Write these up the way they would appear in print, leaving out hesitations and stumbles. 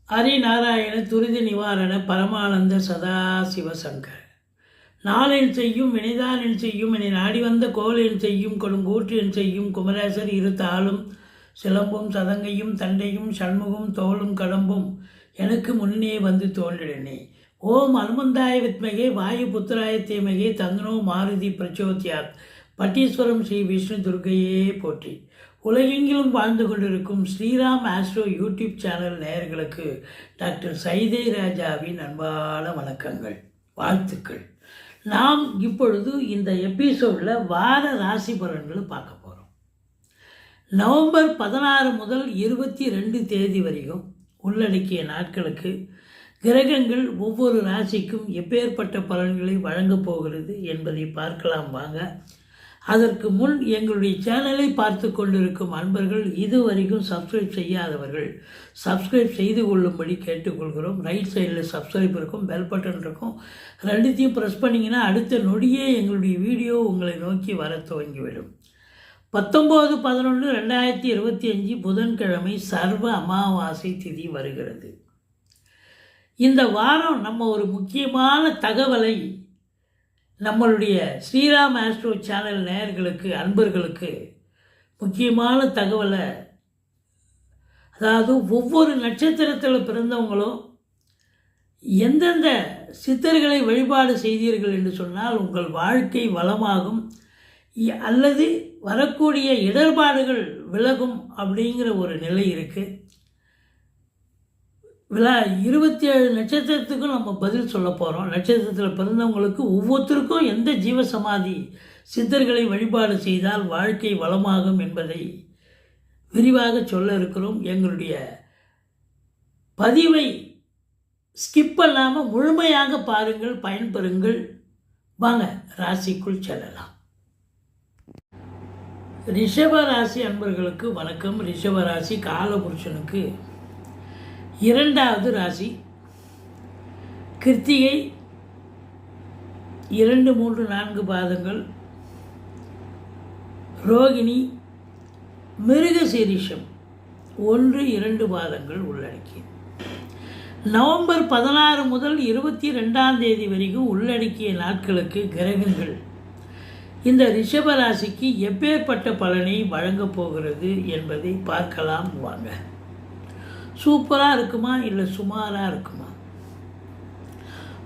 ஹரிநாராயண துரித நிவாரண பரமானந்த சதாசிவசங்கர் நாளென் செய்யும் வினைதானென் செய்யும் என்னை நாடி வந்த கோலென் செய்யும் கொடுங்கூற்று என் செய்யும் குமரேசர் இரு தாளும் சிலம்பும் சதங்கையும் தண்டையும் சண்முகம் தோளும் கடம்பும் எனக்கு முன்னே வந்து தோன்றினே. ஓம் அனுமந்தாய வித்மகே வாயு புத்திராய தீமகே தந்தனோ மாருதி பிரச்சோத்யாத் பட்டீஸ்வரம் ஸ்ரீ விஷ்ணு துர்க்கையே போற்றி. உலகெங்கிலும் வாழ்ந்து கொண்டிருக்கும் ஸ்ரீராம் ஆஸ்ட்ரோ யூடியூப் சேனல் நேயர்களுக்கு டாக்டர் சைதை ராஜாவின் அன்பான வணக்கங்கள், வாழ்த்துக்கள். நாம் இப்பொழுது இந்த எபிசோடில் வார ராசி பலன்களை பார்க்க போகிறோம். நவம்பர் 16 முதல் 22 தேதி வரைக்கும் உள்ளடக்கிய நாட்களுக்கு கிரகங்கள் ஒவ்வொரு ராசிக்கும் எப்பேற்பட்ட பலன்களை வழங்கப் போகிறது என்பதை பார்க்கலாம் வாங்க. அதற்கு முன் எங்களுடைய சேனலை பார்த்து கொண்டிருக்கும் அன்பர்கள் இதுவரைக்கும் சப்ஸ்கிரைப் செய்யாதவர்கள் சப்ஸ்கிரைப் செய்து கொள்ளும்படி கேட்டுக்கொள்கிறோம். ரைட் சைடில் சப்ஸ்கிரைப் இருக்கும், பெல் பட்டன் இருக்கும், ரெண்டுத்தையும் ப்ரெஸ் பண்ணிங்கன்னா அடுத்த நொடியே எங்களுடைய வீடியோ உங்களை நோக்கி வர துவங்கிவிடும். 19/11/2025 புதன்கிழமை சர்வ அமாவாசை திதி வருகிறது. இந்த வாரம் நம்ம ஒரு முக்கியமான தகவலை நம்மளுடைய ஸ்ரீராம் ஆஸ்ட்ரோ சேனல் நேயர்களுக்கு அன்பர்களுக்கு முக்கியமான தகவலை, அதாவது ஒவ்வொரு நட்சத்திரத்தில் பிறந்தவங்களும் எந்தெந்த சித்தர்களை வழிபாடு செய்தீர்கள் என்று சொன்னால் உங்கள் வாழ்க்கை வளமாகும் அல்லது வரக்கூடிய இடர்பாடுகள் விலகும் அப்படிங்கிற ஒரு நிலை இருக்குது. 27 நட்சத்திரத்துக்கும் நம்ம பதில் சொல்ல போகிறோம். நட்சத்திரத்தில் பிறந்தவங்களுக்கு ஒவ்வொருத்தருக்கும் எந்த ஜீவசமாதி சித்தர்களை வழிபாடு செய்தால் வாழ்க்கை வளமாகும் என்பதை விரிவாக சொல்ல இருக்கிறோம். எங்களுடைய பதிவை ஸ்கிப் பண்ணாமல் முழுமையாக பாருங்கள், பயன்பெறுங்கள். வாங்க ராசிக்குள் செல்லலாம். ரிஷப ராசி அன்பர்களுக்கு வணக்கம். ரிஷப ராசி காலபுருஷனுக்கு 2வது ராசி. கிருத்திகை 2, 3, 4 பாதங்கள், ரோகிணி, மிருகசீரிஷம் 1, 2 பாதங்கள் உள்ளடக்கியது. நவம்பர் 16 முதல் 22 தேதி வரைக்கும் உள்ளடக்கிய நாட்களுக்கு கிரகங்கள் இந்த ரிஷப ராசிக்கு எப்பேற்பட்ட பலனை வழங்கப் போகிறது என்பதை பார்க்கலாம் வாங்க. சூப்பராக இருக்குமா இல்லை சுமாராக இருக்குமா?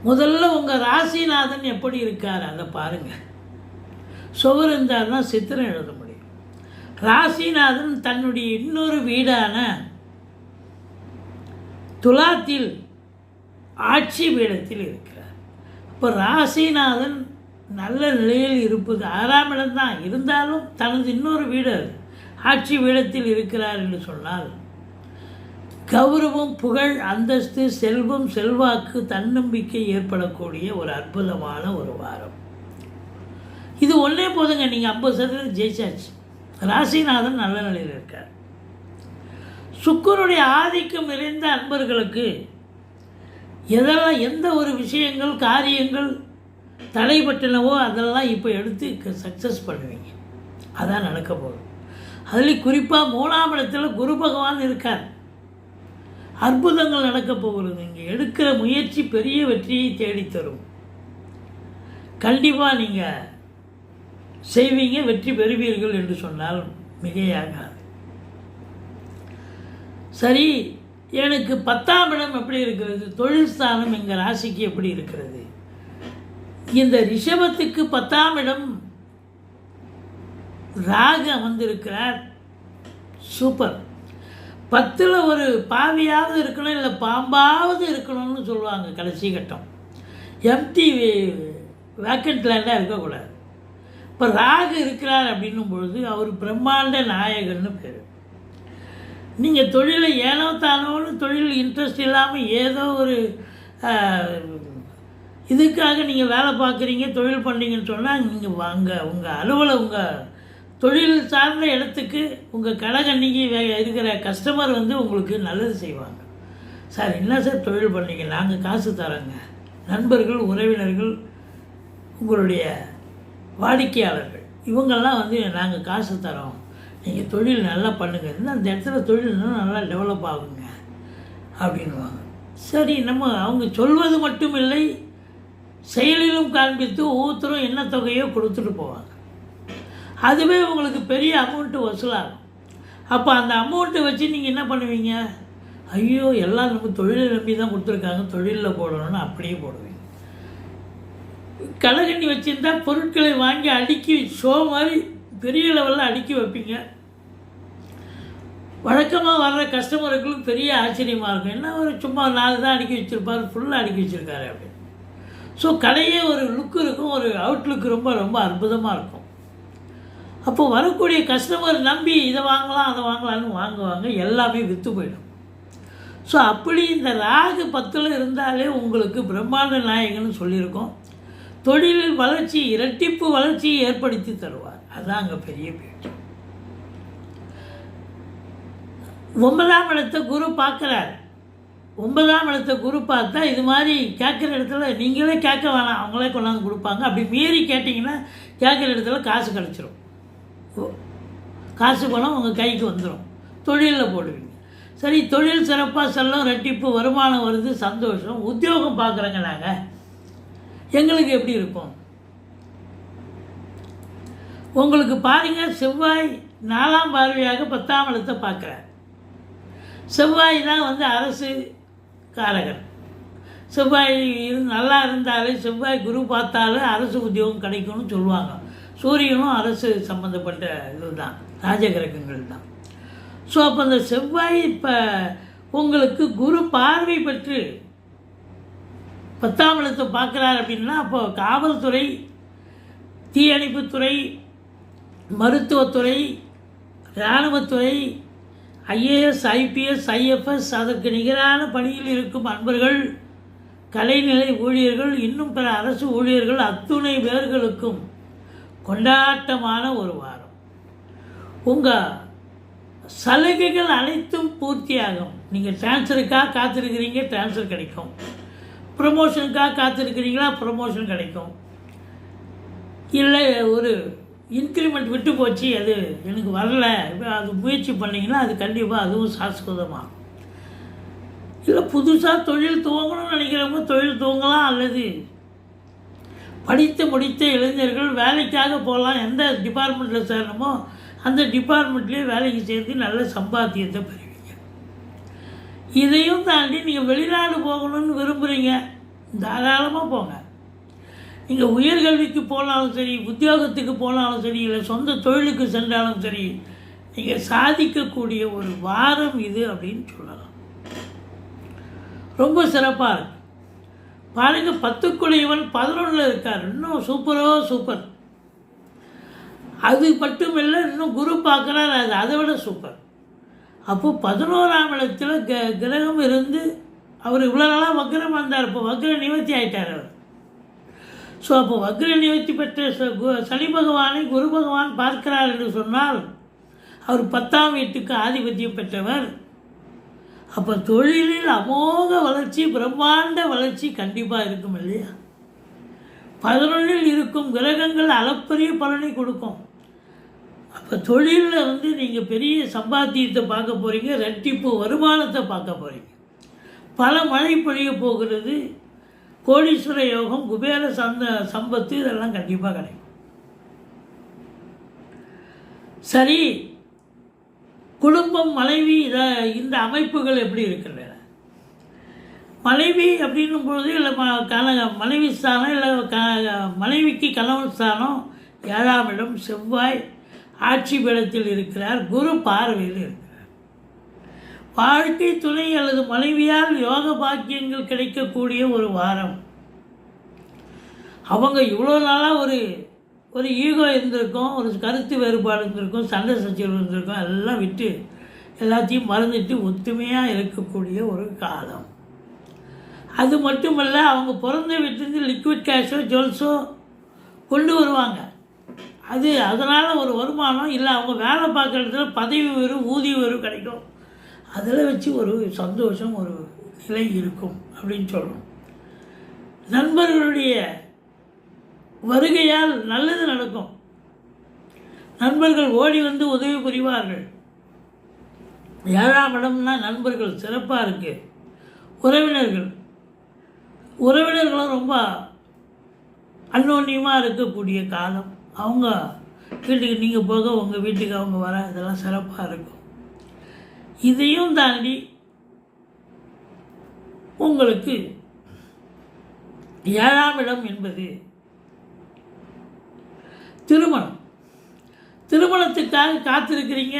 முதல்ல உங்கள் ராசிநாதன் எப்படி இருக்கார் அதை பாருங்கள். சுவர் இருந்தால்னா சித்திரம் எழுத முடியும். ராசிநாதன் தன்னுடைய இன்னொரு வீடான துலாத்தில் ஆட்சி பீடத்தில் இருக்கிறார். இப்போ ராசிநாதன் நல்ல நிலையில் இருப்பது 6ஆம் இடம்தான், இருந்தாலும் தனது இன்னொரு வீடு ஆட்சி பீடத்தில் இருக்கிறார் என்று சொன்னால் கௌரவம், புகழ், அந்தஸ்து, செல்வம், செல்வாக்கு, தன்னம்பிக்கை ஏற்படக்கூடிய ஒரு அற்புதமான ஒரு வாரம். இது ஒன்றே போதுங்க, நீங்கள் 50% ஜெயிச்சாச்சு. ராசிநாதன் நல்ல நிலையில் இருக்கார். சுக்கிரனுடைய ஆதிக்கம் நிறைந்த அன்பர்களுக்கு எதெல்லாம் எந்த ஒரு விஷயங்கள் காரியங்கள் தடைப்பட்டனவோ அதெல்லாம் இப்போ எடுத்து சக்ஸஸ் பண்ணுவீங்க. அதான் நடக்க போகுது. அதுலேயும் குறிப்பாக 3ஆம் இடத்துல குரு பகவான் இருக்கார். அற்புதங்கள் நடக்க போகிறது. நீங்கள் எடுக்கிற முயற்சி பெரிய வெற்றியை தேடித்தரும். கண்டிப்பாக நீங்கள் செய்வீங்க, வெற்றி பெறுவீர்கள் என்று சொன்னால் மிகையாகாது. சரி, எனக்கு 10ஆம் இடம் எப்படி இருக்கிறது? தொழில் ஸ்தானம் எங்கள் ராசிக்கு எப்படி இருக்கிறது? இந்த ரிஷபத்துக்கு 10ஆம் இடம் ராகு அமர்ந்திருக்கிறார். சூப்பர். 10ல் ஒரு பாவியாவது இருக்கணும், இல்லை பாம்பாவது இருக்கணும்னு சொல்லுவாங்க. கடைசி கட்டம் எம்டி வேக்கண்ட் லேண்டாக இருக்கக்கூடாது. இப்போ ராகு இருக்கிறார் அப்படின்னும் பொழுது அவர் பிரம்மாண்ட நாயகன்னு பேர். நீங்கள் தொழிலை ஏனோ தானோன்னு தொழில் இன்ட்ரெஸ்ட் இல்லாமல் ஏதோ ஒரு இதுக்காக நீங்கள் வேலை பார்க்குறீங்க, தொழில் பண்ணுறீங்கன்னு சொன்னால் நீங்கள் வாங்க உங்கள் அலுவலகம் உங்கள் தொழில் சார்ந்த இடத்துக்கு உங்கள் கடைக்கன்னிக்கு இருக்கிற கஸ்டமர் உங்களுக்கு நல்லது செய்வாங்க. சார் என்ன சார் தொழில் பண்ணீங்க, நாங்கள் காசு தரோங்க. நண்பர்கள், உறவினர்கள், உங்களுடைய வாடிக்கையாளர்கள் இவங்கெல்லாம் நாங்கள் காசு தரோம், நீங்கள் தொழில் நல்லா பண்ணுங்கள், இன்னும் அந்த இடத்துல தொழில் இன்னும் நல்லா டெவலப் ஆகுங்க அப்படின்வாங்க. சரி, நம்ம அவங்க சொல்வது மட்டும் இல்லை, செயலிலும் காண்பித்து ஒவ்வொருத்தரும் என்ன தொகையோ கொடுத்துட்டு போவாங்க. அதுவே உங்களுக்கு பெரிய அமௌண்ட்டு வசூலாகும். அப்போ அந்த அமௌண்ட்டை வச்சு நீங்கள் என்ன பண்ணுவீங்க? ஐயோ, எல்லாம் நம்ம தொழிலை நம்பி தான் கொடுத்துருக்காங்க, தொழிலில் போடணும்னு அப்படியே போடுவீங்க. களைகண்ணி வச்சுருந்தா பொருட்களை வாங்கி அடுக்கி ஷோ மாதிரி பெரிய லெவலில் அடுக்கி வைப்பீங்க. வழக்கமாக வர்ற கஸ்டமர்களுக்கு பெரிய ஆச்சரியமாக இருக்கும், என்ன ஒரு சும்மா 4 தான் அடுக்கி வச்சுருப்பார், ஃபுல்லாக அடுக்கி வச்சுருக்காரு அப்படின்னு. ஸோ கடையே ஒரு லுக் இருக்கும், ஒரு அவுட்லுக் ரொம்ப ரொம்ப அற்புதமாக இருக்கும். அப்போது வரக்கூடிய கஸ்டமர் நம்பி இதை வாங்கலாம் அதை வாங்கலான்னு வாங்குவாங்க, எல்லாமே விற்று போயிடும். ஸோ அப்படி இந்த ராகு 10ல் இருந்தாலே உங்களுக்கு பிரம்மாண்ட நாயகன்னு சொல்லியிருக்கோம். தொழிலில் வளர்ச்சி, இரட்டிப்பு வளர்ச்சியை ஏற்படுத்தி தருவார். அதுதான் அங்கே பெரிய பேச்சு. 9ஆம் இடத்தை குரு பார்க்குறார். 9ஆம் இடத்தை குரு பார்த்தா இது மாதிரி கேட்குற இடத்துல நீங்களே கேட்க வேணாம், அவங்களே கொண்டாந்து கொடுப்பாங்க. அப்படி மீறி கேட்டிங்கன்னா கேட்குற இடத்துல காசு கிடச்சிரும், காசு பணம் உங்கள் கைக்கு வந்துடும், தொழிலில் போடுவீங்க. சரி, தொழில் சிறப்பாக செல்லும், ரெட்டிப்பு வருமானம் வருது, சந்தோஷம். உத்தியோகம் பார்க்குறேங்க நாங்கள், எங்களுக்கு எப்படி இருக்கும்? உங்களுக்கு பாருங்கள், செவ்வாய் 4ஆம் பார்வையாக 10ஆம் இடத்தை பார்க்குறார். செவ்வாய் தான் அரசு காரகன். செவ்வாய் நல்லா இருந்தாலே, செவ்வாய் குரு பார்த்தாலே அரசு உத்தியோகம் கிடைக்கும்னு சொல்லுவாங்க. சூரியனும் அரசு சம்மந்தப்பட்ட இது தான், ராஜகிரகங்கள் தான். ஸோ அப்போ அந்த செவ்வாய் இப்போ உங்களுக்கு குரு பார்வை பெற்று 10ஆம் இடத்தை பார்க்குறார் அப்படின்னா, அப்போ காவல்துறை, தீயணைப்புத்துறை, மருத்துவத்துறை, இராணுவத்துறை, ஐஏஎஸ், ஐபிஎஸ், ஐஎஃப்எஸ், அதற்கு நிகரான பணியில் இருக்கும் அன்பர்கள், கலைநிலை ஊழியர்கள், இன்னும் பிற அரசு ஊழியர்கள் அத்துணை பேர்களுக்கும் கொண்டாட்டமான ஒரு வாரம். உங்கள் சலுகைகள் அனைத்தும் பூர்த்தியாகும். நீங்கள் டிரான்ஸ்ஃபருக்காக காத்திருக்கிறீங்க, டிரான்ஸ்ஃபர் கிடைக்கும். ப்ரமோஷனுக்காக காத்திருக்கிறீங்களா, ப்ரமோஷன் கிடைக்கும். இல்லை ஒரு இன்க்ரிமெண்ட் விட்டு போச்சு, அது எனக்கு வரலை, அது முயற்சி பண்ணிங்கன்னா அது கண்டிப்பாக அதுவும் சாஸ்வதமாகும். இல்லை புதுசாக தொழில் துவங்கணும்னு நினைக்கிறவங்க தொழில் துவங்கலாம், அல்லது படித்து முடித்த இளைஞர்கள் வேலைக்காக போகலாம். எந்த டிபார்ட்மெண்ட்டில் சேரணுமோ அந்த டிபார்ட்மெண்ட்லேயே வேலைக்கு சேர்ந்து நல்ல சம்பாத்தியத்தை பெறுவீங்க. இதையும் தாண்டி நீங்கள் வெளிநாடு போகணும்னு விரும்புகிறீங்க, தாராளமாக போங்க. நீங்கள் உயர்கல்விக்கு போனாலும் சரி, உத்தியோகத்துக்கு போனாலும் சரி, இல்லை சொந்த தொழிலுக்கு சென்றாலும் சரி, நீங்கள் சாதிக்கக்கூடிய ஒரு வாரம் இது அப்படின்னு சொல்லலாம். ரொம்ப சிறப்பாக இருக்கு. பாருங்கள், 10க்குடையவன் 11ல் இருக்கார், இன்னும் சூப்பரோ சூப்பர். அது மட்டும் இல்லை, இன்னும் குரு பார்க்குறார், அது அதை விட சூப்பர். அப்போது 11ஆம் இடத்துல கிரகம் இருந்து அவர் இவ்வளோ நாளாக வக்ரம் வந்தார், இப்போ வக்ர நிவர்த்தி ஆகிட்டார் அவர். ஸோ அப்போ வக்ர நிவர்த்தி பெற்ற சனி பகவானை குரு பகவான் பார்க்கிறார் என்று சொன்னால் அவர் 10ஆம் வீட்டுக்கு ஆதிபத்தியம் பெற்றவர். அப்போ தொழிலில் அமோக வளர்ச்சி, பிரம்மாண்ட வளர்ச்சி கண்டிப்பாக இருக்கும் இல்லையா? 11ல் இருக்கும் கிரகங்கள் அளப்பரிய பலனை கொடுக்கும். அப்போ தொழிலில் நீங்கள் பெரிய சம்பாத்தியத்தை பார்க்க போகிறீங்க, ரெட்டிப்பு வருமானத்தை பார்க்க போகிறீங்க. பல மழை பொழிய போகிறது, கோடீஸ்வர யோகம், குபேர சம்பத்து, இதெல்லாம் கண்டிப்பாக கிடைக்கும். சரி, குடும்பம், மனைவி, இந்த அமைப்புகள் எப்படி இருக்கின்றன? மனைவி அப்படின்னும் பொழுது இல்லை மனைவி ஸ்தானம், இல்லை மனைவிக்கு கணவன் ஸ்தானம் 7ஆம் இடம், செவ்வாய் ஆட்சி பீடத்தில் இருக்கிறார், குரு பார்வையில் இருக்கிறார். வாழ்க்கை துணை அல்லது மனைவியால் யோக பாக்கியங்கள் கிடைக்கக்கூடிய ஒரு வாரம். அவங்க இவ்வளோ நாளாக ஒரு ஈகோ இருந்திருக்கும், ஒரு கருத்து வேறுபாடு இருந்திருக்கும், சண்டை சச்சரவு இருந்திருக்கும், எல்லாம் விட்டு எல்லாத்தையும் மறந்துட்டு ஒத்துமையாக இருக்கக்கூடிய ஒரு காலம். அது மட்டுமல்ல, அவங்க பிறந்த வீட்டிலேருந்து லிக்விட் கேஷோ ஜுவல்ஸோ கொண்டு வருவாங்க. அதனால் ஒரு வருமானம் இல்லை, அவங்க வேலை பார்க்குற இடத்துல பதவி வரும், ஊதிய வரும் கிடைக்கும். அதில் வச்சு ஒரு சந்தோஷம், ஒரு நிலை இருக்கும் அப்படின்னு சொல்லணும். நண்பர்களுடைய வருகையால் நல்லது நடக்கும். நண்பர்கள் ஓடி வந்து உதவி புரிவார்கள். 7ஆம் இடம்னா நண்பர்கள் சிறப்பாக இருக்குது. உறவினர்களும் ரொம்ப அன்னோன்யமாக இருக்கக்கூடிய காலம். அவங்க வீட்டுக்கு நீங்கள் போக உங்கள் வீட்டுக்கு அவங்க வர, இதெல்லாம் சிறப்பாக இருக்கும். இதையும் தாண்டி உங்களுக்கு 7ஆம் இடம் என்பது திருமணத்துக்காக காத்திருக்கிறீங்க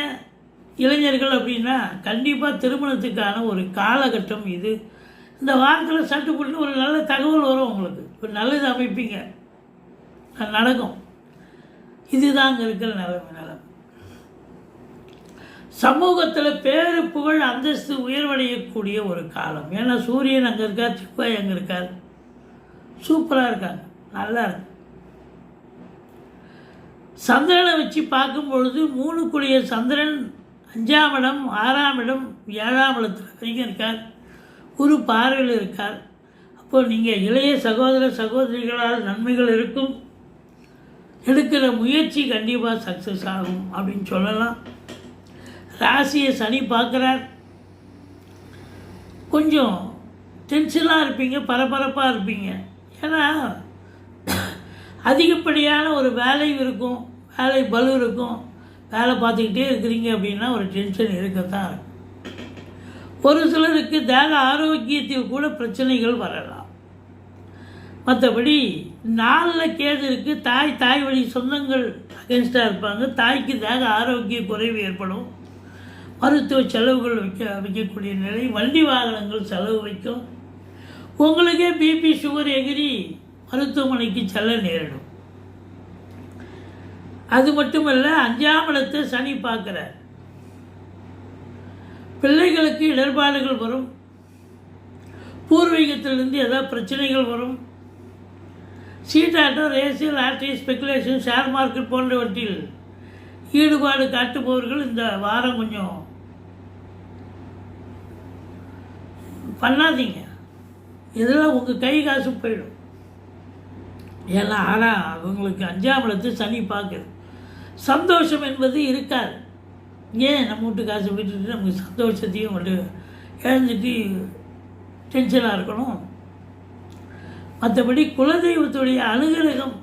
இளைஞர்கள் அப்படின்னா கண்டிப்பாக திருமணத்துக்கான ஒரு காலகட்டம் இது. இந்த வாரத்தில் சட்டுப்பட்டு ஒரு நல்ல தகவல் வரும், உங்களுக்கு ஒரு நல்லது அமைப்பீங்க, நடக்கும். இதுதான் அங்கே இருக்கிற நிலம். சமூகத்தில் பேரு புகழ் அந்தஸ்து உயர்வடையக்கூடிய ஒரு காலம். ஏன்னா சூரியன் அங்கே இருக்கார், செவ்வாய் அங்கே இருக்கார், சூப்பராக இருக்காங்க, நல்லா இருக்கு. சந்திரனை வச்சு பார்க்கும் பொழுது 3 சந்திரன் 5ஆம் இடம், 6ஆம் இடம், 7ஆம் இடத்துல வரைக்கும் இருக்கார், குரு பார்வையில் இருக்கார். அப்போ நீங்கள் இளைய சகோதர சகோதரிகளால் நன்மைகள் இருக்கும், எடுக்கிற முயற்சி கண்டிப்பாக சக்ஸஸ் ஆகும் அப்படின்னு சொல்லலாம். ராசியை சனி பார்க்குறார், கொஞ்சம் டென்ஷனாக இருப்பீங்க, பரபரப்பாக இருப்பீங்க. ஏன்னா அதிகப்படியான ஒரு வேலை இருக்கும், வேலை பளு இருக்கும், வேலை பார்த்துக்கிட்டே இருக்கிறீங்க அப்படின்னா ஒரு டென்ஷன் இருக்கத்தான் இருக்கும். ஒரு சிலருக்கு தேக ஆரோக்கியத்தில் கூட பிரச்சனைகள் வரலாம். மற்றபடி 4 கேது இருக்குது, தாய் வழி சொந்தங்கள் அகென்ஸ்டாக இருப்பாங்க, தாய்க்கு தேக ஆரோக்கிய குறைவு ஏற்படும், மருத்துவ செலவுகள் வைக்கக்கூடிய நிலை, வண்டி வாகனங்கள் செலவு வைக்கும், உங்களுக்கே பிபி சுகர் எகிரி மருத்துவமனைக்கு செல்ல நேரிடும். அது மட்டுமல்ல, 5ஆம் இடத்தை சனி பார்க்குறார், பிள்ளைகளுக்கு இடர்பாடுகள் வரும், பூர்வீகத்திலிருந்து ஏதாவது பிரச்சனைகள் வரும். சீட்டாட்டம், race, lottery, speculation, share market போன்றவற்றில் ஈடுபாடு காட்டுபவர்கள் இந்த வாரம் கொஞ்சம் பண்ணாதீங்க. இதெல்லாம் உங்கள் கை காசு போயிடும். ஏன்னா ஆனால் அவங்களுக்கு 5ஆம் இடத்தை சனி பார்க்குது. சந்தோஷம் என்பது இருக்காது. ஏன் நம்ம வீட்டு காசை விட்டுட்டு நமக்கு சந்தோஷத்தையும் வந்து இழந்துட்டு டென்ஷனாக இருக்கணும். மற்றபடி குலதெய்வத்துடைய அனுகிரகம்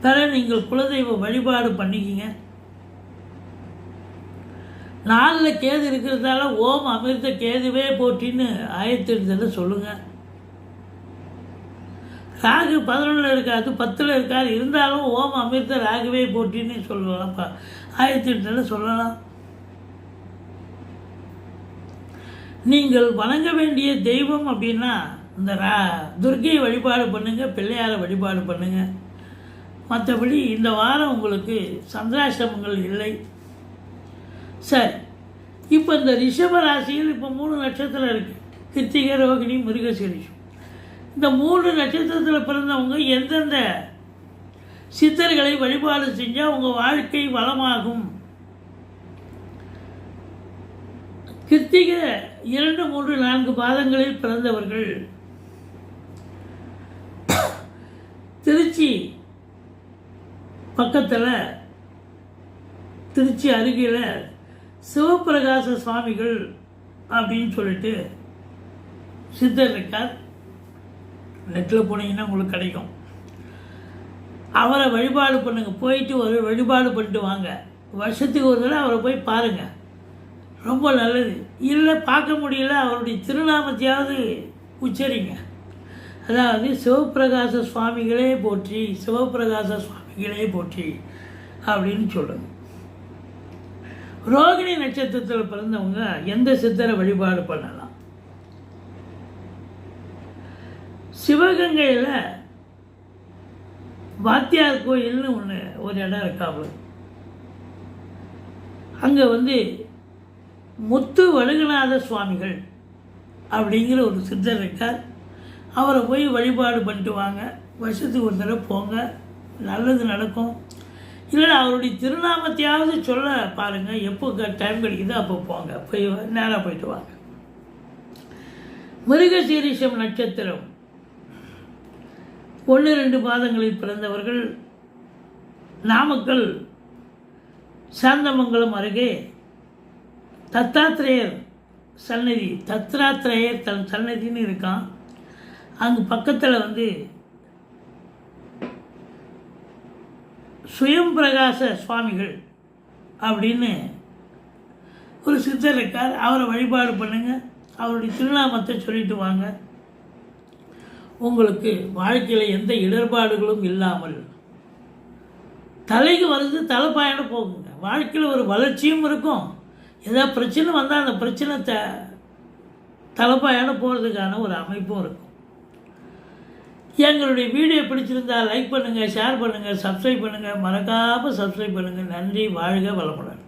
பெற நீங்கள் குலதெய்வ வழிபாடு பண்ணிக்கிங்க. 4 கேது இருக்கிறதால ஓம் அமிர்த கேதுவே போட்டின்னு ஆயத்தெடுத்ததில் சொல்லுங்கள். ராகு 11 இருக்காது, 10 இருக்காது, இருந்தாலும் ஓம் அமிர்த ராகுவே போட்டின்னு சொல்லலாம், ஆயத்தெடுத்ததில் சொல்லலாம். நீங்கள் வணங்க வேண்டிய தெய்வம் அப்படின்னா இந்த துர்க்கை வழிபாடு பண்ணுங்கள், பிள்ளையாரை வழிபாடு பண்ணுங்கள். மற்றபடி இந்த வாரம் உங்களுக்கு சந்திராஷ்டமங்கள் இல்லை. சரி, இப்போ இந்த ரிஷப ராசியில் இப்போ 3 நட்சத்திரம் இருக்குது, கிருத்திகை, ரோகிணி, மிருகசீரிஷம். இந்த 3 நட்சத்திரத்தில் பிறந்தவங்க எந்தெந்த சித்தர்களை வழிபாடு செஞ்சால் உங்கள் வாழ்க்கை வளமாகும். கிருத்திகை 2, 3, 4 பாதங்களில் பிறந்தவர்கள் திருச்சி பக்கத்தில், திருச்சி அருகில் சிவபிரகாச சுவாமிகள் அப்படின்னு சொல்லிட்டு சித்தர் இருக்கார். நெட்டில் போனீங்கன்னா உங்களுக்கு கிடைக்கும். அவரை வழிபாடு பண்ணுங்கள், போயிட்டு ஒரு வழிபாடு பண்ணிட்டு வாங்க. வருஷத்துக்கு ஒரு தடவை அவரை போய் பாருங்கள், ரொம்ப நல்லது. இல்லை பார்க்க முடியல, அவருடைய திருநாமத்தையாவது உச்சரிங்க. அதாவது சிவபிரகாச சுவாமிகளே போற்றி, சிவபிரகாச சுவாமிகளே போற்றி அப்படின்னு சொல்லுங்க. ரோகிணி நட்சத்திரத்தில் பிறந்தவங்க எந்த சித்தரை வழிபாடு பண்ணலாம்? சிவகங்கையில் வாத்தியார் கோயில்னு ஒரு இடம் இருக்காப்புல. அங்கே முத்து வடுகநாத சுவாமிகள் அப்படிங்கிற ஒரு சித்தர் இருக்கார். அவரை போய் வழிபாடு பண்ணிட்டு வாங்க. வருஷத்துக்கு ஒரு தடவை போங்க, நல்லது நடக்கும். இல்லை அவருடைய திருநாமத்தையாவது சொல்ல பாருங்கள். எப்போ டைம் கிடைக்குதோ அப்போ போங்க, போய் நேராக போயிட்டு வாங்க. மிருகசீரிஷம் நட்சத்திரம் 1, 2 பாதங்களில் பிறந்தவர்கள் நாமக்கல் சாந்தமங்கலம் அருகே தத்தாத்திரேயர் சன்னதி தத்ராத்திரேயர் சன்னதின்னு இருக்கான். அங்கே பக்கத்தில் வந்து சுயம் பிரகாச சுவாமிகள் அப்படின்னு ஒரு சித்தர் இருக்கார். அவரை வழிபாடு பண்ணுங்கள், அவருடைய திருநாமத்தை சொல்லிட்டு வாங்க. உங்களுக்கு வாழ்க்கையில் எந்த இடர்பாடுகளும் இல்லாமல் தலைக்கு வருது தலைப்பாயிடம் போகுங்க. வாழ்க்கையில் ஒரு வளர்ச்சியும் இருக்கும். ஏதாவது பிரச்சனை வந்தால் அந்த பிரச்சனை தலைப்பாயிடம் போகிறதுக்கான ஒரு அமைப்பும் இருக்கும். எங்களுடைய வீடியோ பிடிச்சிருந்தால் லைக் பண்ணுங்கள், ஷேர் பண்ணுங்கள், சப்ஸ்கிரைப் பண்ணுங்கள். மறக்காமல் சப்ஸ்கிரைப் பண்ணுங்கள். நன்றி. வாழ்க வளமுடன்.